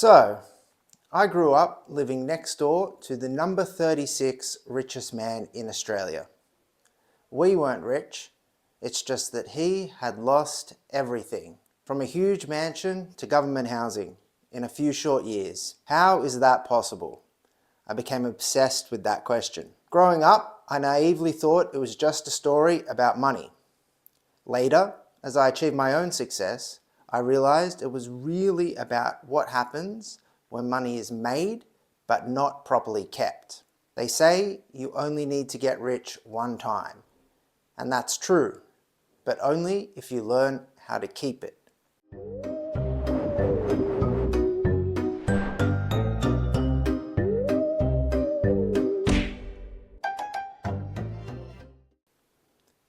So, I grew up living next door to the number 36 richest man in Australia. We weren't rich, it's just that he had lost everything. From a huge mansion to government housing in a few short years. How is that possible? I became obsessed with that question. Growing up, I naively thought it was just a story about money. Later, as I achieved my own success, I realized it was really about what happens when money is made but not properly kept. They say you only need to get rich one time. And that's true, but only if you learn how to keep it.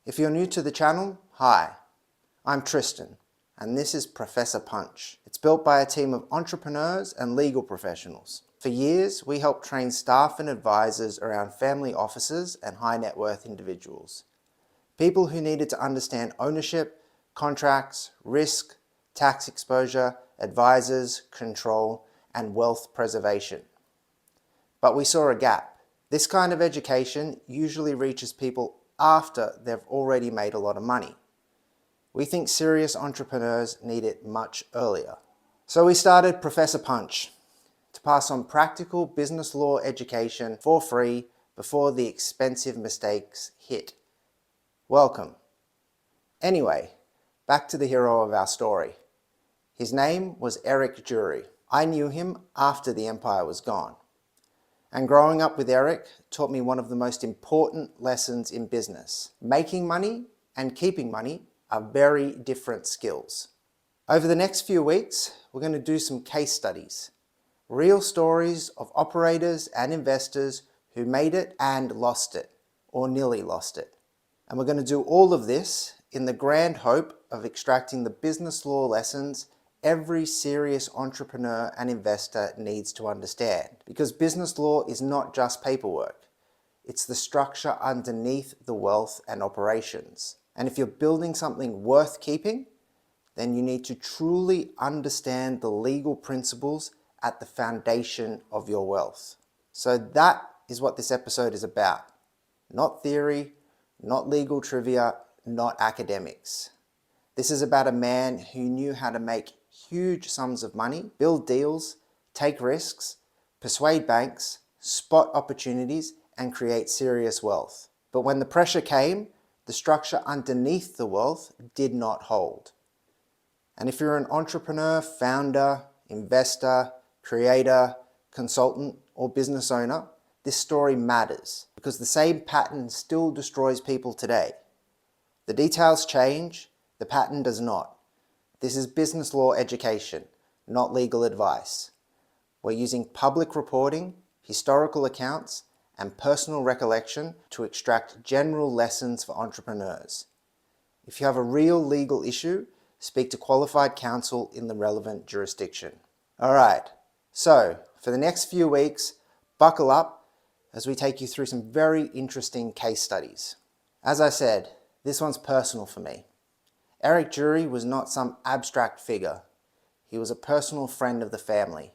If you're new to the channel, hi, I'm Tristan, and this is Professor Punch. It's built by a team of entrepreneurs and legal professionals. For years, we helped train staff and advisors around family offices and high net worth individuals. People who needed to understand ownership, contracts, risk, tax exposure, advisors, control, and wealth preservation. But we saw a gap. This kind of education usually reaches people after they've already made a lot of money. We think serious entrepreneurs need it much earlier. So we started Professor Punch to pass on practical business law education for free before the expensive mistakes hit. Welcome. Anyway, back to the hero of our story. His name was Eric Jury. I knew him after the empire was gone. And growing up with Eric taught me one of the most important lessons in business. Making money and keeping money are very different skills. Over the next few weeks, we're going to do some case studies. Real stories of operators and investors who made it and lost it, or nearly lost it. And we're going to do all of this in the grand hope of extracting the business law lessons every serious entrepreneur and investor needs to understand. Because business law is not just paperwork. It's the structure underneath the wealth and operations. And if you're building something worth keeping, then you need to truly understand the legal principles at the foundation of your wealth. So that is what this episode is about. Not theory, not legal trivia, not academics. This is about a man who knew how to make huge sums of money, build deals, take risks, persuade banks, spot opportunities, and create serious wealth. But when the pressure came, the structure underneath the wealth did not hold. And if you're an entrepreneur, founder, investor, creator, consultant, or business owner, this story matters because the same pattern still destroys people today. The details change, the pattern does not. This is business law education, not legal advice. We're using public reporting, historical accounts, and personal recollection to extract general lessons for entrepreneurs. If you have a real legal issue, speak to qualified counsel in the relevant jurisdiction. All right, so for the next few weeks, buckle up as we take you through some very interesting case studies. As I said, this one's personal for me. Eric Jury was not some abstract figure. He was a personal friend of the family.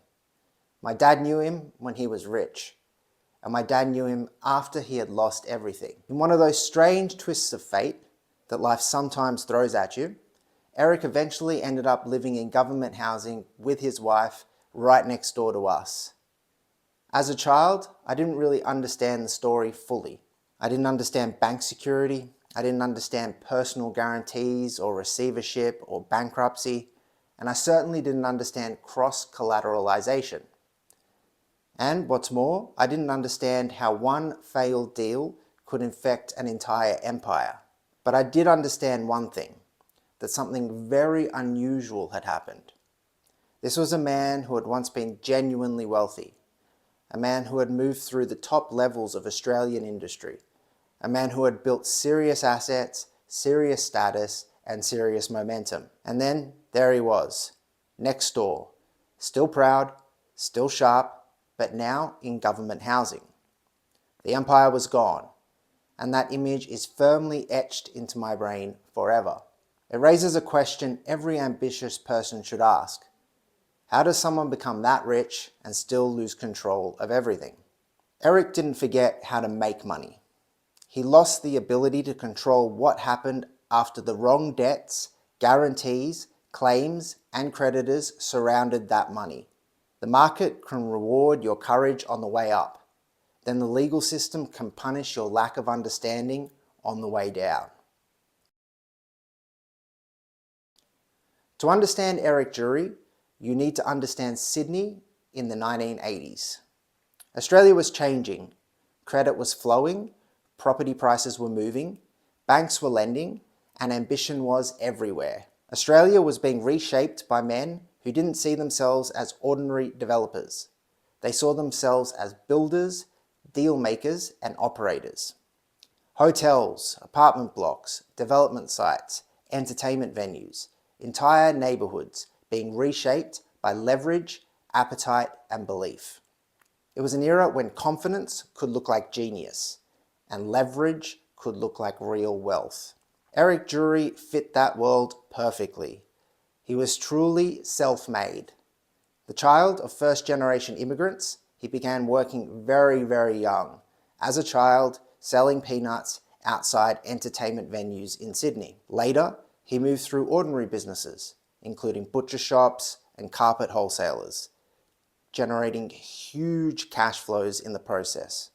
My dad knew him when he was rich, and my dad knew him after he had lost everything. In one of those strange twists of fate that life sometimes throws at you, Eric eventually ended up living in government housing with his wife right next door to us. As a child, I didn't really understand the story fully. I didn't understand bank security. I didn't understand personal guarantees or receivership or bankruptcy, and I certainly didn't understand cross-collateralization. And what's more, I didn't understand how one failed deal could infect an entire empire. But I did understand one thing, that something very unusual had happened. This was a man who had once been genuinely wealthy, a man who had moved through the top levels of Australian industry, a man who had built serious assets, serious status, and serious momentum. And then there he was, next door, still proud, still sharp, but now in government housing. The empire was gone, and that image is firmly etched into my brain forever. It raises a question every ambitious person should ask. How does someone become that rich and still lose control of everything? Eric didn't forget how to make money. He lost the ability to control what happened after the wrong debts, guarantees, claims, and creditors surrounded that money. The market can reward your courage on the way up. Then the legal system can punish your lack of understanding on the way down. To understand Eric Jury, you need to understand Sydney in the 1980s. Australia was changing. Credit was flowing, property prices were moving, banks were lending, and ambition was everywhere. Australia was being reshaped by men who didn't see themselves as ordinary developers. They saw themselves as builders, deal makers, and operators. Hotels, apartment blocks, development sites, entertainment venues, entire neighbourhoods being reshaped by leverage, appetite, and belief. It was an era when confidence could look like genius, and leverage could look like real wealth. Eric Jury fit that world perfectly. He was truly self-made. The child of first-generation immigrants, he began working very, very young. As a child, selling peanuts outside entertainment venues in Sydney. Later, he moved through ordinary businesses, including butcher shops and carpet wholesalers, generating huge cash flows in the process,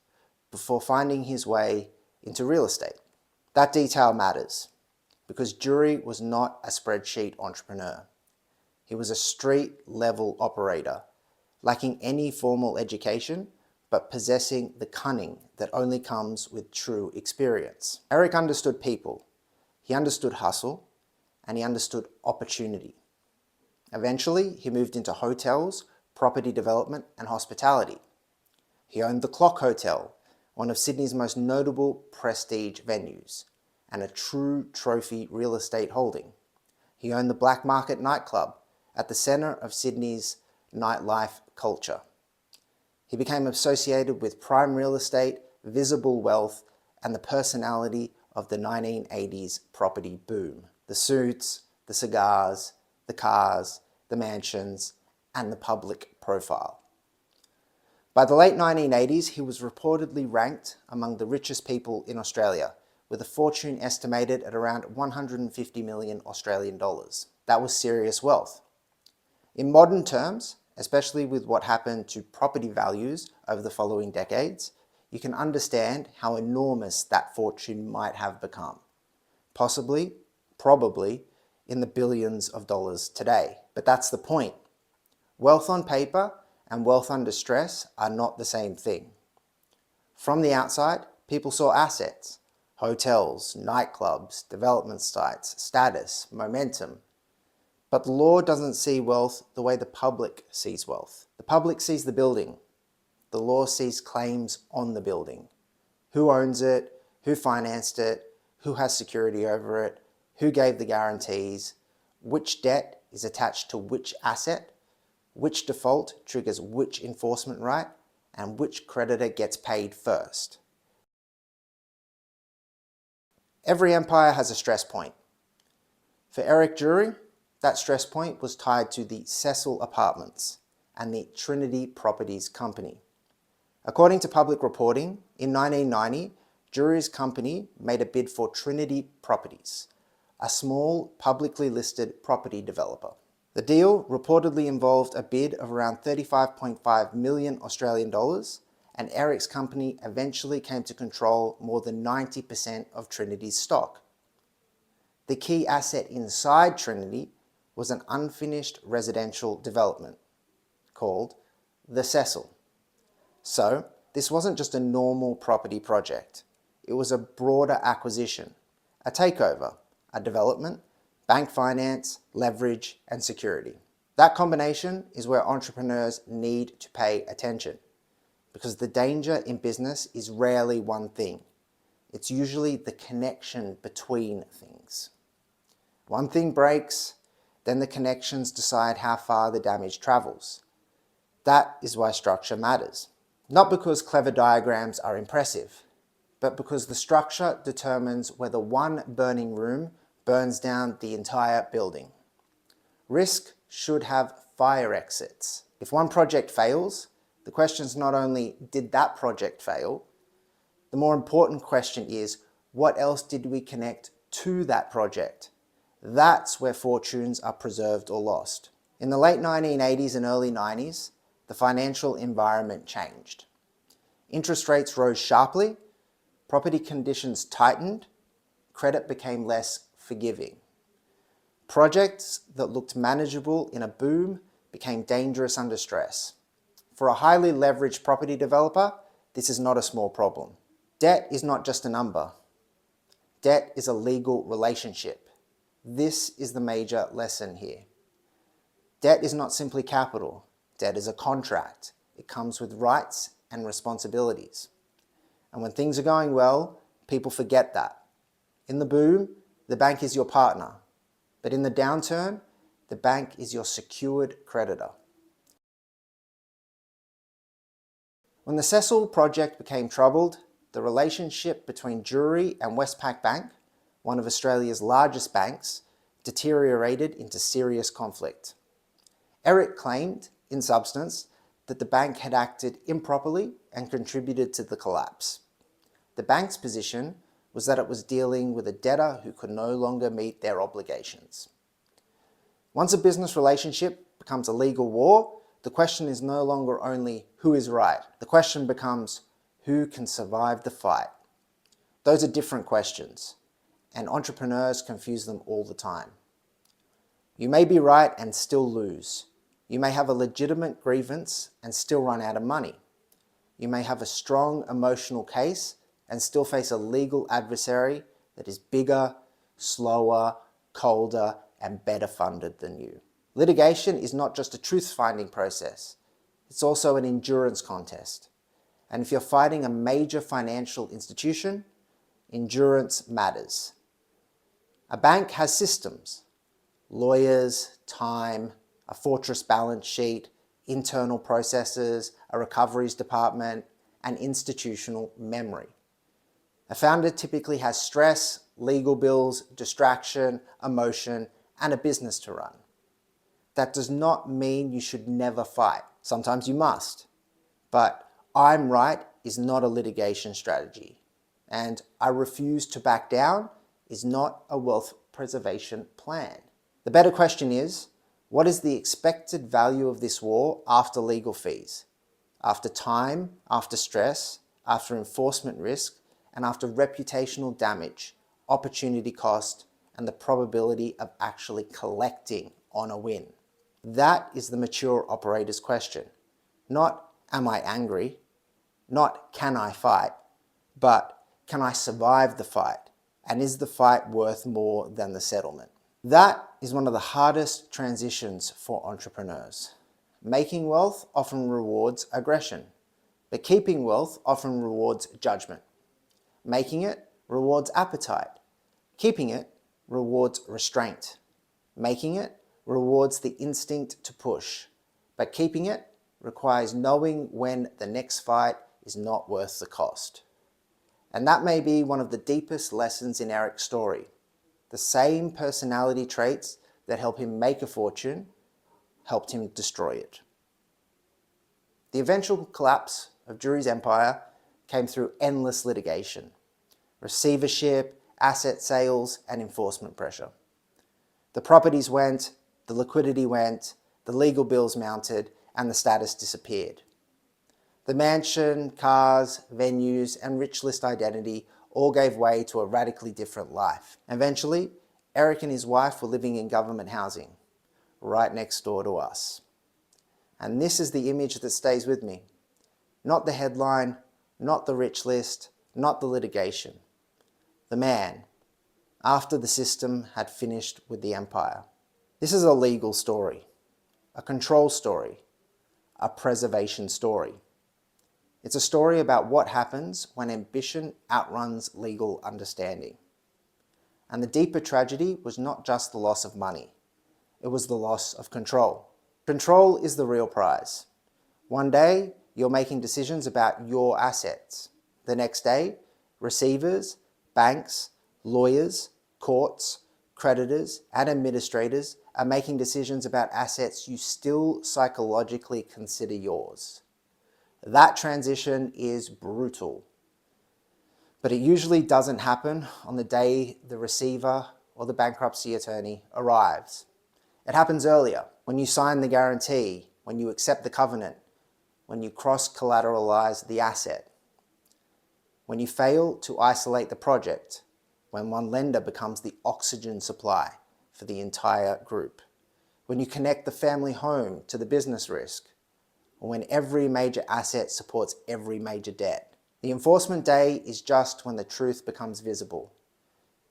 before finding his way into real estate. That detail matters, because Jury was not a spreadsheet entrepreneur. He was a street-level operator, lacking any formal education, but possessing the cunning that only comes with true experience. Eric understood people, he understood hustle, and he understood opportunity. Eventually, he moved into hotels, property development, and hospitality. He owned the Clock Hotel, one of Sydney's most notable prestige venues, and a true trophy real estate holding. He owned the Black Market nightclub, at the centre of Sydney's nightlife culture. He became associated with prime real estate, visible wealth, and the personality of the 1980s property boom. The suits, the cigars, the cars, the mansions, and the public profile. By the late 1980s, he was reportedly ranked among the richest people in Australia, with a fortune estimated at around 150 million Australian dollars. That was serious wealth. In modern terms, especially with what happened to property values over the following decades, you can understand how enormous that fortune might have become. Possibly, probably, in the billions of dollars today. But that's the point. Wealth on paper and wealth under stress are not the same thing. From the outside, people saw assets, hotels, nightclubs, development sites, status, momentum. But the law doesn't see wealth the way the public sees wealth. The public sees the building. The law sees claims on the building. Who owns it? Who financed it? Who has security over it? Who gave the guarantees? Which debt is attached to which asset? Which default triggers which enforcement right? And which creditor gets paid first? Every empire has a stress point. For Eric Jury, that stress point was tied to the Cecil Apartments and the Trinity Properties Company. According to public reporting, in 1990, Jury's company made a bid for Trinity Properties, a small publicly listed property developer. The deal reportedly involved a bid of around 35.5 million Australian dollars, and Eric's company eventually came to control more than 90% of Trinity's stock. The key asset inside Trinity was an unfinished residential development called the Cecil. So, this wasn't just a normal property project. It was a broader acquisition, a takeover, a development, bank finance, leverage, and security. That combination is where entrepreneurs need to pay attention, because the danger in business is rarely one thing. It's usually the connection between things. One thing breaks, then the connections decide how far the damage travels. That is why structure matters. Not because clever diagrams are impressive, but because the structure determines whether one burning room burns down the entire building. Risk should have fire exits. If one project fails, the question is not only did that project fail, the more important question is what else did we connect to that project? That's where fortunes are preserved or lost. In the late 1980s and early 90s, the financial environment changed. Interest rates rose sharply, property conditions tightened, credit became less forgiving. Projects that looked manageable in a boom became dangerous under stress. For a highly leveraged property developer, this is not a small problem. Debt is not just a number. Debt is a legal relationship. This is the major lesson here. Debt is not simply capital. Debt is a contract. It comes with rights and responsibilities. And when things are going well, people forget that. In the boom, the bank is your partner. But in the downturn, the bank is your secured creditor. When the Cecil project became troubled, the relationship between Drury and Westpac Bank, one of Australia's largest banks, deteriorated into serious conflict. Eric claimed, in substance, that the bank had acted improperly and contributed to the collapse. The bank's position was that it was dealing with a debtor who could no longer meet their obligations. Once a business relationship becomes a legal war, the question is no longer only who is right. The question becomes who can survive the fight. Those are different questions, and entrepreneurs confuse them all the time. You may be right and still lose. You may have a legitimate grievance and still run out of money. You may have a strong emotional case and still face a legal adversary that is bigger, slower, colder, and better funded than you. Litigation is not just a truth-finding process. It's also an endurance contest. And if you're fighting a major financial institution, endurance matters. A bank has systems: lawyers, time, a fortress balance sheet, internal processes, a recoveries department, and institutional memory. A founder typically has stress, legal bills, distraction, emotion, and a business to run. That does not mean you should never fight. Sometimes you must. But I'm right is not a litigation strategy. And I refuse to back down is not a wealth preservation plan. The better question is, what is the expected value of this war after legal fees, after time, after stress, after enforcement risk, and after reputational damage, opportunity cost, and the probability of actually collecting on a win? That is the mature operator's question. Not, am I angry? Not, can I fight? But, can I survive the fight? And is the fight worth more than the settlement? That is one of the hardest transitions for entrepreneurs. Making wealth often rewards aggression, but keeping wealth often rewards judgment. Making it rewards appetite. Keeping it rewards restraint. Making it rewards the instinct to push, but keeping it requires knowing when the next fight is not worth the cost. And that may be one of the deepest lessons in Eric's story. The same personality traits that help him make a fortune helped him destroy it. The eventual collapse of Drury's empire came through endless litigation, receivership, asset sales, and enforcement pressure. The properties went, the liquidity went, the legal bills mounted, and the status disappeared. The mansion, cars, venues, and rich list identity all gave way to a radically different life. Eventually, Eric and his wife were living in government housing, right next door to us. And this is the image that stays with me. Not the headline, not the rich list, not the litigation. The man, after the system had finished with the empire. This is a legal story, a control story, a preservation story. It's a story about what happens when ambition outruns legal understanding. And the deeper tragedy was not just the loss of money, it was the loss of control. Control is the real prize. One day, you're making decisions about your assets. The next day, receivers, banks, lawyers, courts, creditors, and administrators are making decisions about assets you still psychologically consider yours. That transition is brutal. But it usually doesn't happen on the day the receiver or the bankruptcy attorney arrives. It happens earlier, when you sign the guarantee, when you accept the covenant, when you cross-collateralize the asset, when you fail to isolate the project, when one lender becomes the oxygen supply for the entire group, when you connect the family home to the business risk, or when every major asset supports every major debt. The enforcement day is just when the truth becomes visible.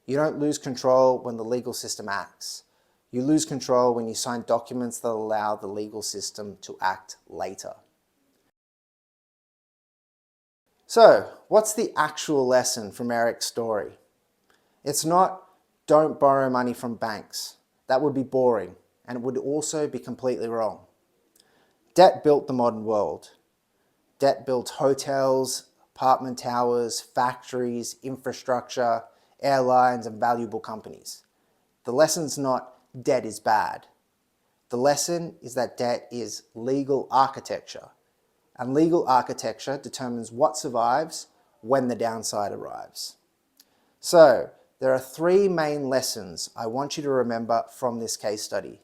You don't lose control when the legal system acts. You lose control when you sign documents that allow the legal system to act later. So, what's the actual lesson from Eric's story? It's not, don't borrow money from banks. That would be boring, and it would also be completely wrong. Debt built the modern world. Debt built hotels, apartment towers, factories, infrastructure, airlines, and valuable companies. The lesson's not debt is bad. The lesson is that debt is legal architecture. And legal architecture determines what survives when the downside arrives. So, there are three main lessons I want you to remember from this case study.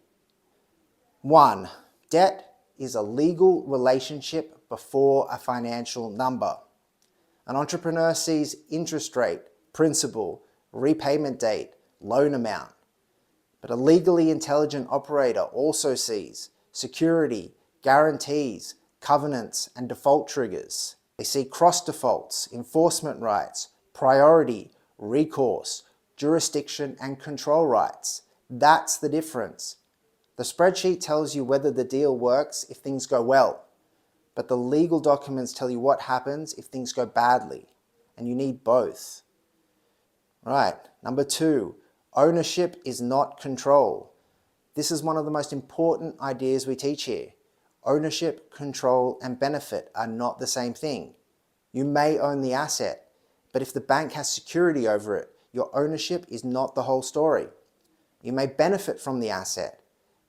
1. Debt is a legal relationship before a financial number. An entrepreneur sees interest rate, principal, repayment date, loan amount. But a legally intelligent operator also sees security, guarantees, covenants, and default triggers. They see cross defaults, enforcement rights, priority, recourse, jurisdiction, and control rights. That's the difference. The spreadsheet tells you whether the deal works if things go well, but the legal documents tell you what happens if things go badly, and you need both. Right, number 2, ownership is not control. This is one of the most important ideas we teach here. Ownership, control, and benefit are not the same thing. You may own the asset, but if the bank has security over it, your ownership is not the whole story. You may benefit from the asset,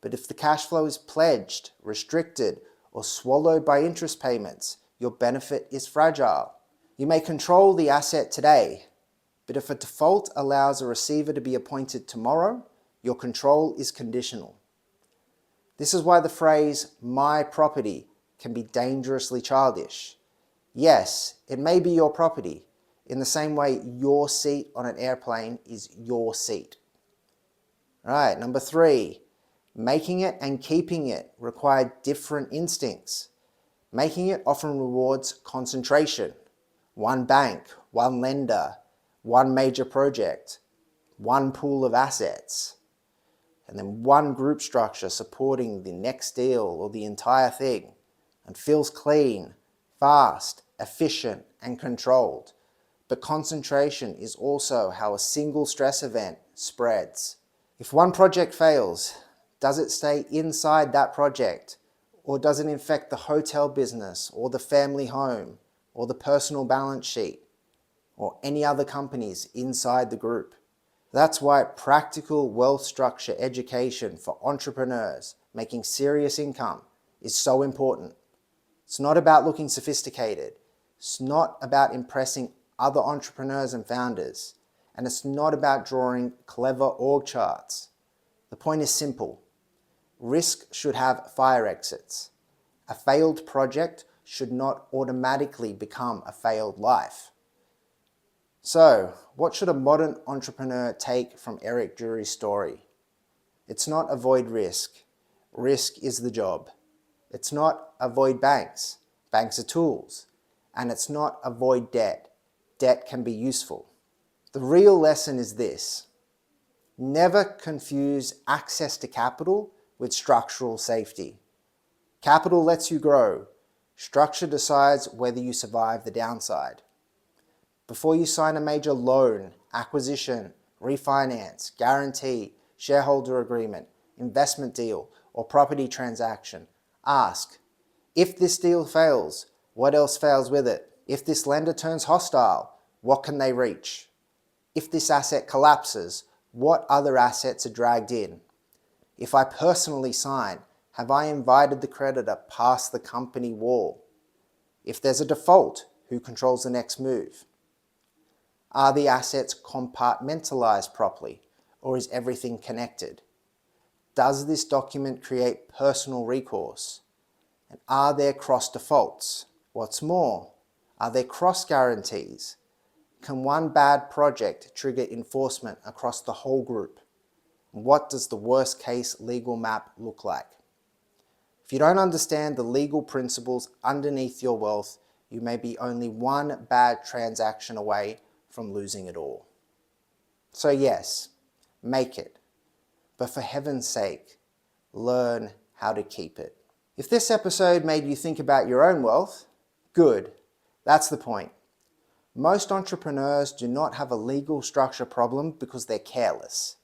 but if the cash flow is pledged, restricted, or swallowed by interest payments, your benefit is fragile. You may control the asset today, but if a default allows a receiver to be appointed tomorrow, your control is conditional. This is why the phrase, my property, can be dangerously childish. Yes, it may be your property, in the same way your seat on an airplane is your seat. All right, number 3, making it and keeping it require different instincts. Making it often rewards concentration. One bank, one lender, one major project, one pool of assets, and then one group structure supporting the next deal or the entire thing, and feels clean, fast, efficient, and controlled. But concentration is also how a single stress event spreads. If one project fails, does it stay inside that project, or does it infect the hotel business, or the family home, or the personal balance sheet, or any other companies inside the group? That's why practical wealth structure education for entrepreneurs making serious income is so important. It's not about looking sophisticated. It's not about impressing other entrepreneurs and founders. And it's not about drawing clever org charts. The point is simple. Risk should have fire exits. A failed project should not automatically become a failed life. So, what should a modern entrepreneur take from Eric Jury's story? It's not avoid risk. Risk is the job. It's not avoid banks. Banks are tools. And it's not avoid debt. Debt can be useful. The real lesson is this. Never confuse access to capital with structural safety. Capital lets you grow. Structure decides whether you survive the downside. Before you sign a major loan, acquisition, refinance, guarantee, shareholder agreement, investment deal, or property transaction, ask, if this deal fails, what else fails with it? If this lender turns hostile, what can they reach? If this asset collapses, what other assets are dragged in? If I personally sign, have I invited the creditor past the company wall? If there's a default, who controls the next move? Are the assets compartmentalized properly, or is everything connected? Does this document create personal recourse? And are there cross defaults? What's more, are there cross guarantees? Can one bad project trigger enforcement across the whole group? What does the worst case legal map look like? If you don't understand the legal principles underneath your wealth, you may be only one bad transaction away from losing it all. So yes, make it. But for heaven's sake, learn how to keep it. If this episode made you think about your own wealth, good. That's the point. Most entrepreneurs do not have a legal structure problem because they're careless.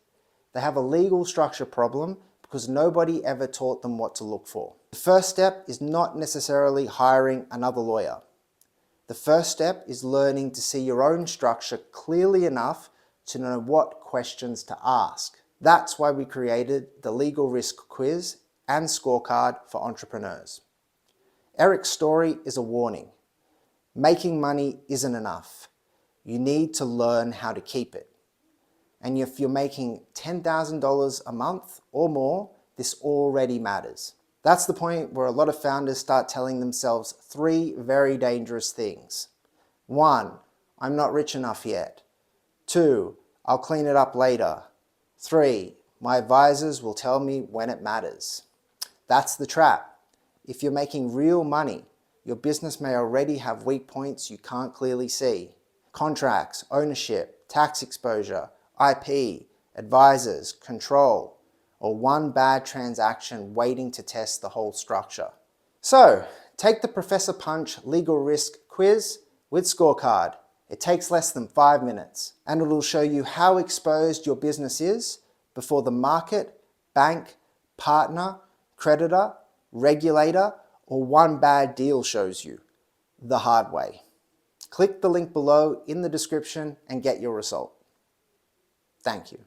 They have a legal structure problem because nobody ever taught them what to look for. The first step is not necessarily hiring another lawyer. The first step is learning to see your own structure clearly enough to know what questions to ask. That's why we created the Legal Risk Quiz and Scorecard for entrepreneurs. Eric's story is a warning. Making money isn't enough. You need to learn how to keep it. And if you're making $10,000 a month or more, this already matters. That's the point where a lot of founders start telling themselves 3 very dangerous things. 1, I'm not rich enough yet. 2, I'll clean it up later. 3, my advisors will tell me when it matters. That's the trap. If you're making real money, your business may already have weak points you can't clearly see. Contracts, ownership, tax exposure, IP, advisors, control, or one bad transaction waiting to test the whole structure. So, take the Professor Punch Legal Risk Quiz with Scorecard. It takes less than 5 minutes, and it will show you how exposed your business is before the market, bank, partner, creditor, regulator, or one bad deal shows you the hard way. Click the link below in the description and get your result. Thank you.